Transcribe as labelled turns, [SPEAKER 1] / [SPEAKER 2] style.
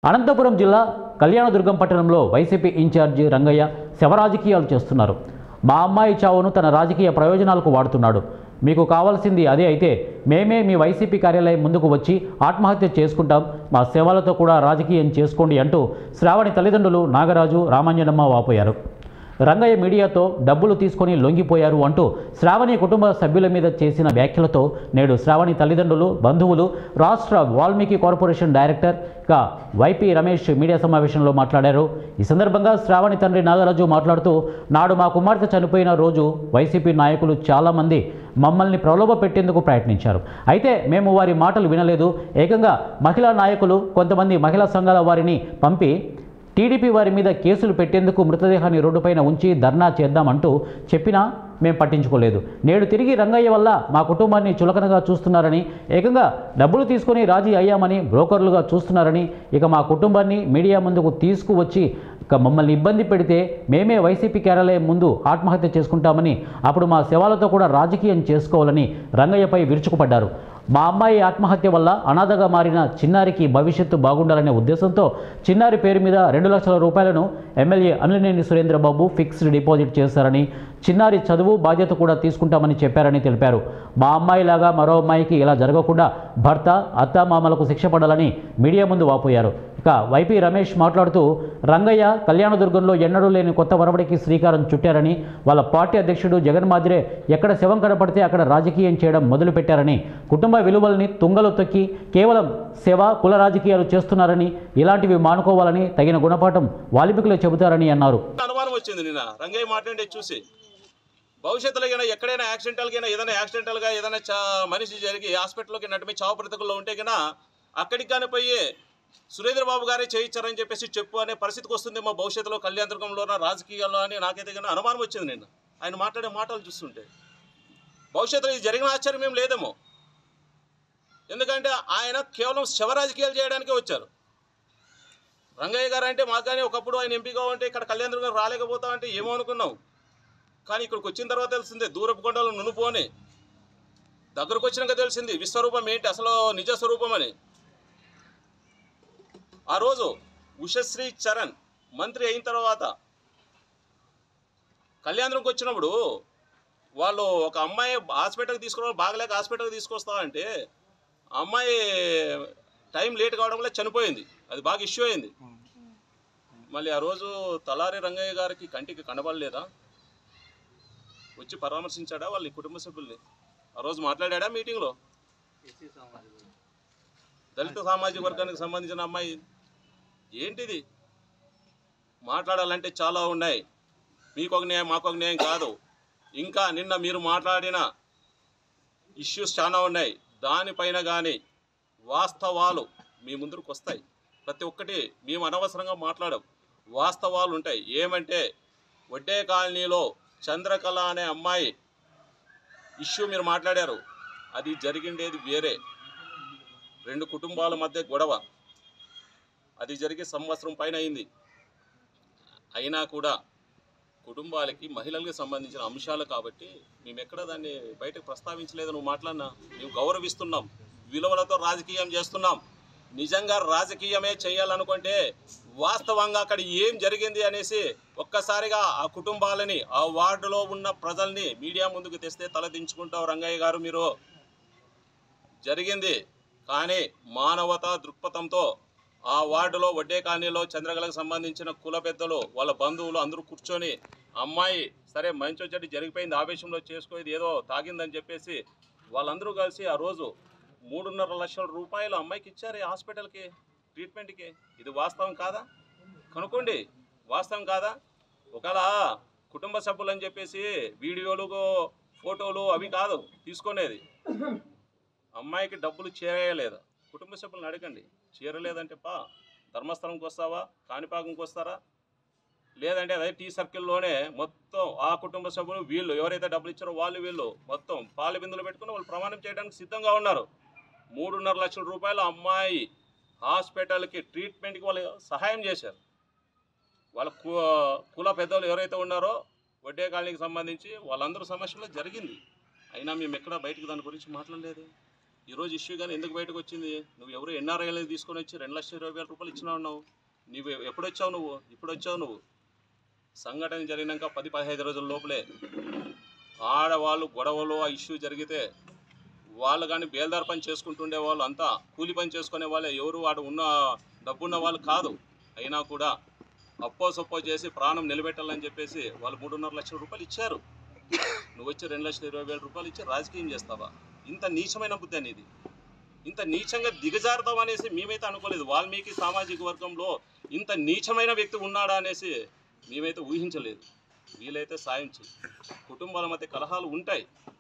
[SPEAKER 1] అనంతపురం జిల్లా కళ్యాణదుర్గం పట్టణంలో YCP incharge Rangayya శవరాజకీయాలు చేస్తున్నారు. మా అమ్మాయి చావును తన రాజకీయ ప్రయోజనాలకు వాడుతున్నాడు. మీకు కావాల్సింది అదే అయితే మేమే మీ వైసీపీ కార్యాలయం ముందుకు వచ్చి ఆత్మహత్య చేసుకుంటాం, మా సేవలతో కూడా రాజకీయం చేసుకోండి అంటూ శ్రావణి తల్లిదండ్రులు నాగరాజు, రామాంజనమ్మ వాపోయారు. రంగయ్య మీడియాతో డబ్బులు తీసుకొని లొంగిపోయారు అంటూ శ్రావణి కుటుంబ సభ్యుల మీద చేసిన వ్యాఖ్యలతో నేడు శ్రావణి తల్లిదండ్రులు, బంధువులు, రాష్ట్ర Valmiki corporation director YP Ramesh media సమావేశంలో మాట్లాడారు. ఈ సందర్భంగా శ్రావణి తండ్రి నాగరాజు మాట్లాడుతూ, నాడు మా కుమార్తె చనిపోయిన రోజు వైసీపీ నాయకులు చాలామంది మమ్మల్ని ప్రలోభ పెట్టేందుకు ప్రయత్నించారు. అయితే మేము వారి మాటలు వినలేదు. ఏకంగా మహిళా నాయకులు, కొంతమంది మహిళా సంఘాల వారిని పంపి టీడీపీ వారి మీద కేసులు పెట్టేందుకు మృతదేహాన్ని రోడ్డుపైన ఉంచి ధర్నా చేద్దామంటూ చెప్పినా మేము పట్టించుకోలేదు. నేడు తిరిగి రంగయ్య వల్ల మా కుటుంబాన్ని చులకనగా చూస్తున్నారని, ఏకంగా డబ్బులు తీసుకొని రాజీ అయ్యామని బ్రోకర్లుగా చూస్తున్నారని, ఇక మా కుటుంబాన్ని మీడియా ముందుకు తీసుకువచ్చి మమ్మల్ని ఇబ్బంది పెడితే మేమే వైసీపీ కార్యాలయం ముందు ఆత్మహత్య చేసుకుంటామని, అప్పుడు మా శవాలతో కూడా రాజకీయం చేసుకోవాలని రంగయ్యపై విరుచుకుపడ్డారు. మా అమ్మాయి ఆత్మహత్య వల్ల అనాథగా మారిన చిన్నారికి భవిష్యత్తు బాగుండాలనే ఉద్దేశంతో చిన్నారి పేరు మీద 2 లక్షల రూపాయలను ఎమ్మెల్యే అనిలినేని సురేంద్రబాబు ఫిక్స్డ్ డిపాజిట్ చేశారని, చిన్నారి చదువు బాధ్యత కూడా తీసుకుంటామని చెప్పారని తెలిపారు. మా అమ్మాయిలాగా మరో అమ్మాయికి ఇలా జరగకుండా భర్త, అత్తామామలకు శిక్ష పడాలని మీడియా ముందు వాపోయారు. ఇక వైపీ రమేష్ మాట్లాడుతూ, రంగయ్య కళ్యాణదుర్గంలో ఎన్నడూ లేని కొత్త వరవడికి శ్రీకారం చుట్టారని, వాళ్ళ పార్టీ అధ్యక్షుడు జగన్ మాదిరే ఎక్కడ శవం కనపడితే అక్కడ రాజకీయం చేయడం మొదలుపెట్టారని, కుటుంబ విలువల్ని తుంగలో తొక్కి కేవలం సేవ, కుల రాజకీయాలు చేస్తున్నారని, ఇలాంటివి మానుకోవాలని తగిన గుణపాఠం వాల్మీకులే చెబుతారని అన్నారు.
[SPEAKER 2] అనుమానం వచ్చింది నిన్న రంగయ్య మాట్లాడే చూసి, భవిష్యత్తులో ఎక్కడైనా యాక్సిడెంటల్గా ఏదైనా మనిషి జరిగి హాస్పిటల్లోకి నడిపి చావు బ్రతుకుల్లో ఉంటే కన్నా అక్కడికి కానీ పోయి సురేంద్రబాబు గారే చేయించారని చెప్పేసి చెప్పు అనే పరిస్థితికి వస్తుందేమో భవిష్యత్తులో కళ్యాణదుర్గంలోన రాజకీయాల్లో అని నాకైతే కానీ అనుమానం వచ్చింది నిన్న ఆయన మాట్లాడే మాటలు చూస్తుంటే. భవిష్యత్తులో ఇది జరిగిన ఆశ్చర్యం ఏం లేదేమో, ఎందుకంటే ఆయన కేవలం శవ రాజకీయాలు చేయడానికే వచ్చారు. రంగయ్య గారు అంటే మాకు కానీ ఒకప్పుడు ఆయన ఎంపీగా ఉంటే ఇక్కడ కళ్యాణదుర్గం రాలేకపోతామంటే ఏమో అనుకున్నాం, కానీ ఇక్కడికి వచ్చిన తర్వాత తెలిసిందే దూరపు కొండలు నునుపోని, దగ్గరకు వచ్చినాక తెలిసింది విశ్వరూపం ఏంటి, అసలు నిజ స్వరూపం అని. ఆ రోజు ఉషశ్రీ చరణ్ మంత్రి అయిన తర్వాత కళ్యాణదుర్గంకి వచ్చినప్పుడు వాళ్ళు ఒక అమ్మాయి హాస్పిటల్కి తీసుకురావాలి, బాగలేక హాస్పిటల్కి తీసుకొస్తామంటే అమ్మాయి టైం లేట్ కావడం వల్ల చనిపోయింది. అది బాగా ఇష్యూ అయింది. మళ్ళీ ఆ రోజు తలారి రంగయ్య గారికి కంటికి కనబడలేదా, వచ్చి పరామర్శించాడా వాళ్ళ కుటుంబ సభ్యుల్ని? ఆ రోజు మాట్లాడా మీటింగ్లో? దళిత సామాజిక వర్గానికి సంబంధించిన అమ్మాయి ఏంటిది? మాట్లాడాలంటే చాలా ఉన్నాయి. మీకొక న్యాయం మాకొక న్యాయం కాదు. ఇంకా నిన్న మీరు మాట్లాడిన ఇష్యూస్ చాలా ఉన్నాయి. దానిపైన కానీ వాస్తవాలు మీ ముందుకు వస్తాయి. ప్రతి ఒక్కటి మేము అనవసరంగా మాట్లాడాం, వాస్తవాలు ఉంటాయి. ఏమంటే వడ్డే కాలనీలో చంద్రకళ అనే అమ్మాయి ఇష్యూ మీరు మాట్లాడారు, అది జరిగిండేది వేరే. 2 కుటుంబాల మధ్య గొడవ, అది జరిగే సంవత్సరం పైన అయింది. అయినా కూడా కుటుంబాలకి, మహిళలకు సంబంధించిన అంశాలు కాబట్టి మేము ఎక్కడ దాన్ని బయటకు ప్రస్తావించలేదు. నువ్వు మాట్లాడినా మేము గౌరవిస్తున్నాం, విలువలతో రాజకీయం చేస్తున్నాం. నిజంగా రాజకీయమే చేయాలనుకుంటే వాస్తవంగా అక్కడ ఏం జరిగింది అనేసి ఒక్కసారిగా ఆ కుటుంబాలని, ఆ వార్డులో ఉన్న ప్రజల్ని మీడియా ముందుకు తెస్తే తలదించుకుంటావు రంగయ్య గారు. మీరు జరిగింది కానీ మానవతా దృక్పథంతో ఆ వార్డులో వడ్డే కాలనీలో చంద్రకళకు సంబంధించిన కుల పెద్దలు, వాళ్ళ బంధువులు అందరూ కూర్చొని అమ్మాయి సరే మంచి వచ్చేటి జరిగిపోయింది, ఆవేశంలో చేసుకోేది ఏదో తాగిందని చెప్పేసి వాళ్ళందరూ కలిసి ఆ రోజు 3.5 లక్షల రూపాయలు అమ్మాయికి ఇచ్చారు హాస్పిటల్కి ట్రీట్మెంట్కి. ఇది వాస్తవం కాదా? కనుక్కోండి, వాస్తవం కాదా? ఒకవేళ కుటుంబ సభ్యులు అని చెప్పేసి వీడియోలు, ఫోటోలు అవి కాదు తీసుకునేది. అమ్మాయికి డబ్బులు చేరలేదా? కుటుంబ సభ్యులను అడగండి. చేరలేదంటే ధర్మస్థలంకి వస్తావా, కాణిపాకంకి వస్తారా? లేదంటే అదే టీ సర్కిల్లోనే మొత్తం ఆ కుటుంబ సభ్యులు వీళ్ళు ఎవరైతే డబ్బులు ఇచ్చారో వీళ్ళు మొత్తం పాల బిందులు పెట్టుకుని వాళ్ళు ప్రమాణం చేయడానికి సిద్ధంగా ఉన్నారు. 3.5 లక్షల రూపాయలు అమ్మాయి హాస్పిటల్కి ట్రీట్మెంట్కి వాళ్ళు సహాయం చేశారు. వాళ్ళ కుల పెద్దలు ఎవరైతే ఉన్నారో వడ్డే కాలనీకి సంబంధించి వాళ్ళందరూ సమస్యలో జరిగింది. అయినా మేము ఎక్కడ బయటకు దాని గురించి మాట్లాడలేదు. ఈరోజు ఇష్యూ కానీ ఎందుకు బయటకు వచ్చింది? నువ్వు ఎవరు ఎన్ఆర్ఐలు తీసుకొని వచ్చి 2,20,000 రూపాయలు ఇచ్చినావు అన్నావు. నువ్వు ఎప్పుడు వచ్చావు? నువ్వు ఇప్పుడు వచ్చావు. నువ్వు సంఘటన జరిగినాక 10-15 రోజుల లోపలే ఆడవాళ్ళు గొడవలు ఆ ఇష్యూ జరిగితే వాళ్ళు కానీ బేల్దార్ పని చేసుకుంటుండే వాళ్ళు అంతా కూలి పని చేసుకునే వాళ్ళే, ఎవరు వాడు ఉన్న డబ్బున్న వాళ్ళు కాదు. అయినా కూడా అప్పో సొప్పో చేసి ప్రాణం నిలబెట్టాలని చెప్పేసి వాళ్ళు 3.5 లక్షల రూపాయలు ఇచ్చారు. నువ్వు వచ్చి 2,20,000 రూపాయలు ఇచ్చి రాజకీయం చేస్తావా? ఇంత నీచమైన బుద్ధి అనేది, ఇంత నీచంగా దిగజారుతాం అనేసి మేమైతే అనుకోలేదు. వాల్మీకి సామాజిక వర్గంలో ఇంత నీచమైన వ్యక్తి ఉన్నాడా అనేసి మేమైతే ఊహించలేదు. వీలైతే సాయం చేయి. కుటుంబాల మధ్య కలహాలు ఉంటాయి,